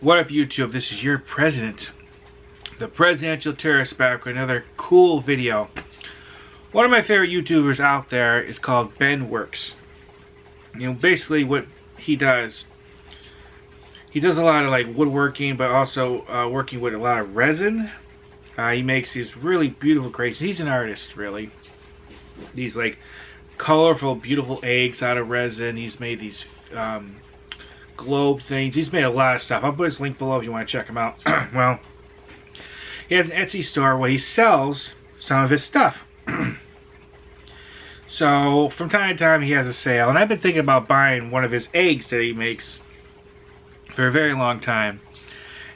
What up, YouTube? This is your president, the presidential tourist, back with another cool video. One of my favorite YouTubers out there is called Worx. You know, basically what he does a lot of like woodworking, but also working with a lot of resin. He makes these really beautiful crates. He's an artist, really. These like colorful, beautiful eggs out of resin. He's made these globe things. He's made a lot of stuff. I'll put his link below if you want to check him out. Well, he has an Etsy store where he sells some of his stuff. So from time to time he has a sale, and I've been thinking about buying one of his eggs that he makes for a very long time.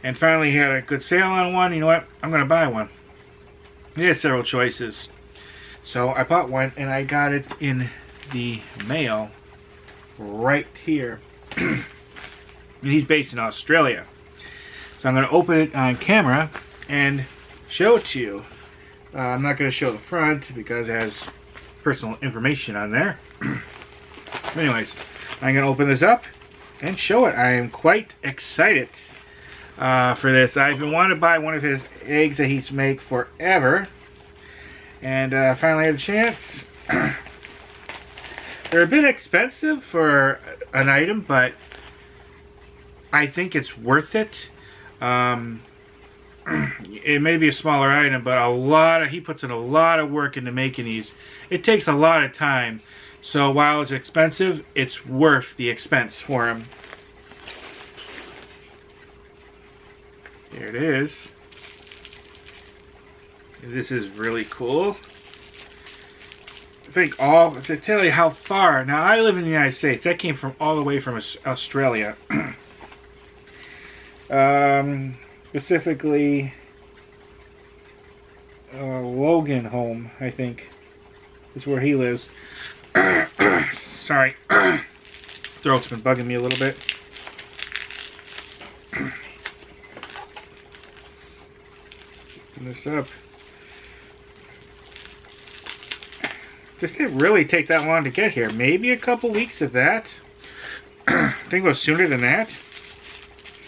And finally he had a good sale on one. You know what? I'm gonna buy one. He has several choices. So I bought one, and I got it in the mail right here. And he's based in Australia. So I'm going to open it on camera and show it to you. I'm not going to show the front because it has personal information on there. Anyways, I'm going to open this up and show it. I am quite excited for this. I've been wanting to buy one of his eggs that he's made forever. And finally had a chance. They're a bit expensive for an item, but I think it's worth it. It may be a smaller item, but he puts in a lot of work into making these. It takes a lot of time. So while it's expensive, it's worth the expense for him. There it is. This is really cool. To tell you how far. Now, I live in the United States. That came from all the way from Australia. Specifically, Logan home, I think, is where he lives. Sorry. Throat's been bugging me a little bit. Open this up. This didn't really take that long to get here. Maybe a couple weeks of that. I think it was sooner than that.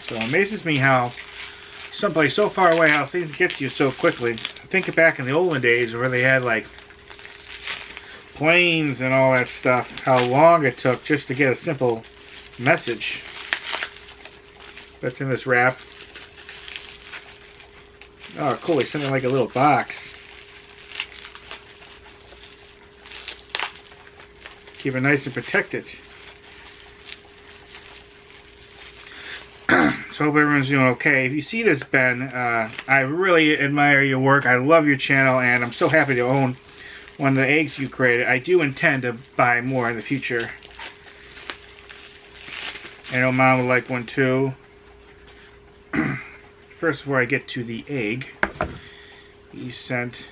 So it amazes me how someplace so far away, how things get to you so quickly. Think back in the olden days where they had like planes and all that stuff. How long it took just to get a simple message. That's in this wrap. Oh, cool. They sent it like a little box. Keep it nice and protected. So I hope everyone's doing okay. If you see this, Ben, I really admire your work. I love your channel, and I'm so happy to own one of the eggs you created. I do intend to buy more in the future. I know Mom would like one too. First, before I get to the egg, he sent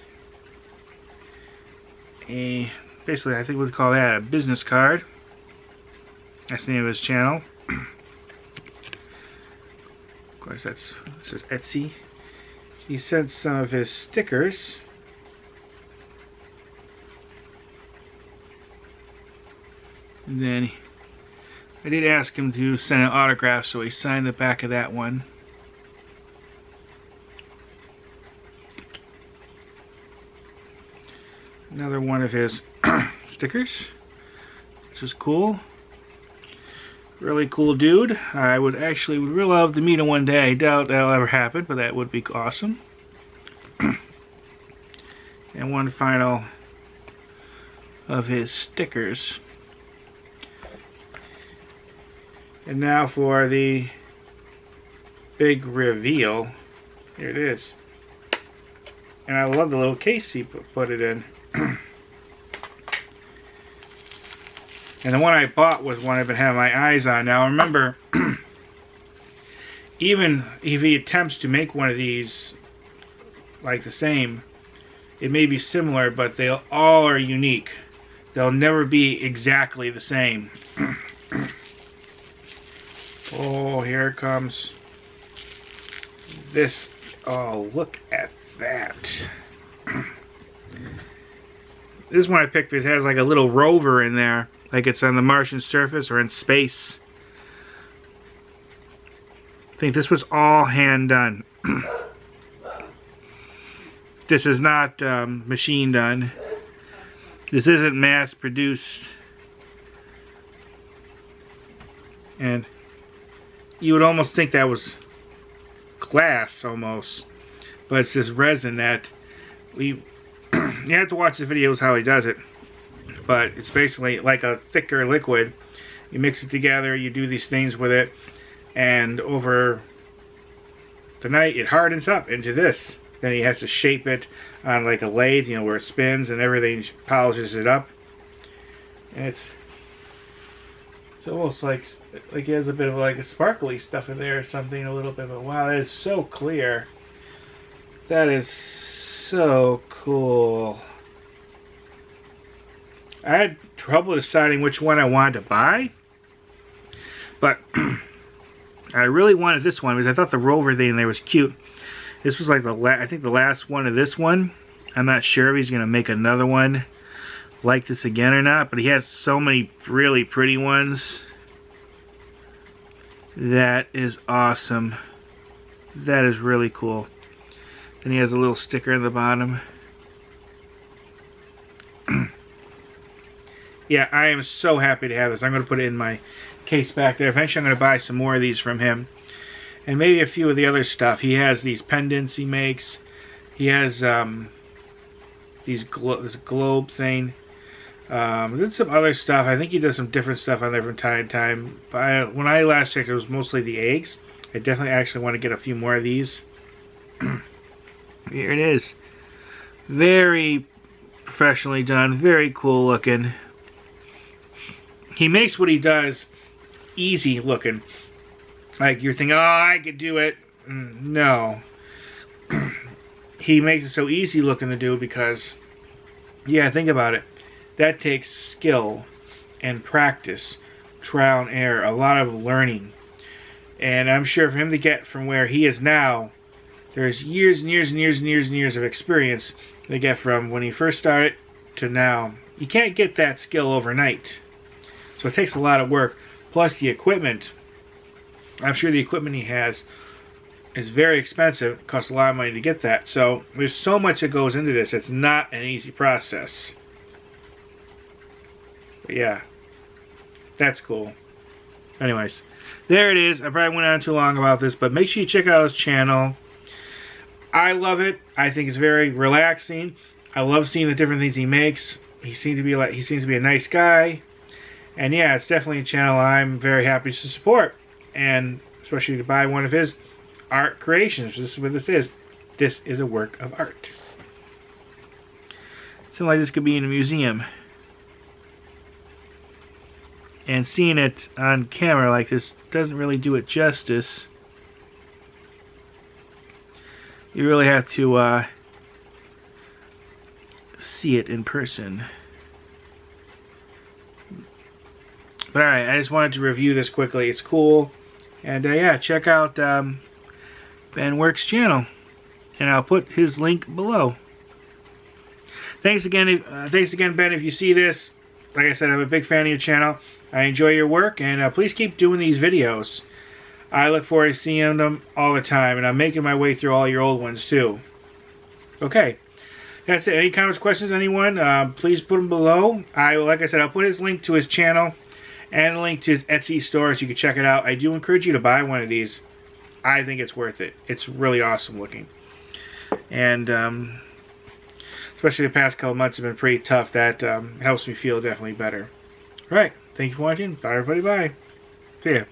a, basically, I think we'd call that a business card. That's the name of his channel. Of course, this is Etsy. He sent some of his stickers. And then I did ask him to send an autograph, so he signed the back of that one. Another one of his stickers. This is cool. Really cool dude. I would really love to meet him one day. I doubt that'll ever happen, but that would be awesome. And one final of his stickers. And now for the big reveal. Here it is. And I love the little case he put it in. And the one I bought was one I've been having my eyes on. Now remember, even if he attempts to make one of these like the same, it may be similar, but they all are unique. They'll never be exactly the same. Oh, here it comes. This, oh, look at that. This one I picked because it has like a little rover in there. Like it's on the Martian surface or in space. I think this was all hand done. This is not machine done. This isn't mass produced. And you would almost think that was glass almost. But it's this resin that you have to watch the videos how he does it. But it's basically like a thicker liquid. You mix it together, you do these things with it, and over the night it hardens up into this. Then he has to shape it on like a lathe, you know, where it spins and everything, polishes it up. And it's almost like he has a bit of like a sparkly stuff in there or something, a little bit. But wow, that is so clear. That is so cool. I had trouble deciding which one I wanted to buy, but I really wanted this one because I thought the rover thing there was cute. This was like I think the last one of this one. I'm not sure if he's going to make another one like this again or not, but he has so many really pretty ones. That is awesome. That is really cool. Then he has a little sticker at the bottom. Yeah, I am so happy to have this. I'm going to put it in my case back there. Eventually I'm going to buy some more of these from him. And maybe a few of the other stuff. He has these pendants he makes. He has this globe thing. Then some other stuff. I think he does some different stuff on there from time to time. But when I last checked, it was mostly the eggs. I definitely actually want to get a few more of these. Here it is. Very professionally done. Very cool looking. He makes what he does easy looking. Like you're thinking, oh, I could do it. No. He makes it so easy looking to do because, yeah, think about it. That takes skill and practice, trial and error, a lot of learning. And I'm sure for him to get from where he is now, there's years and years and years and years and years of experience to get from when he first started to now. You can't get that skill overnight. So it takes a lot of work. Plus the equipment. I'm sure the equipment he has is very expensive. It costs a lot of money to get that. So there's so much that goes into this. It's not an easy process. But yeah, that's cool. Anyways, there it is. I probably went on too long about this, but make sure you check out his channel. I love it. I think it's very relaxing. I love seeing the different things he makes. He seems to be a nice guy. And yeah, it's definitely a channel I'm very happy to support. And especially to buy one of his art creations. This is what this is. This is a work of art. Something like this could be in a museum. And seeing it on camera like this doesn't really do it justice. You really have to see it in person. But alright, I just wanted to review this quickly. It's cool. And yeah, check out Ben Worx' channel. And I'll put his link below. Thanks again, Ben, if you see this. Like I said, I'm a big fan of your channel. I enjoy your work, and please keep doing these videos. I look forward to seeing them all the time, and I'm making my way through all your old ones, too. Okay. That's it. Any comments, questions, anyone? Please put them below. Like I said, I'll put his link to his channel and a link to his Etsy store so you can check it out. I do encourage you to buy one of these. I think it's worth it. It's really awesome looking. And especially the past couple months have been pretty tough. That helps me feel definitely better. Alright, thank you for watching. Bye everybody, bye. See ya.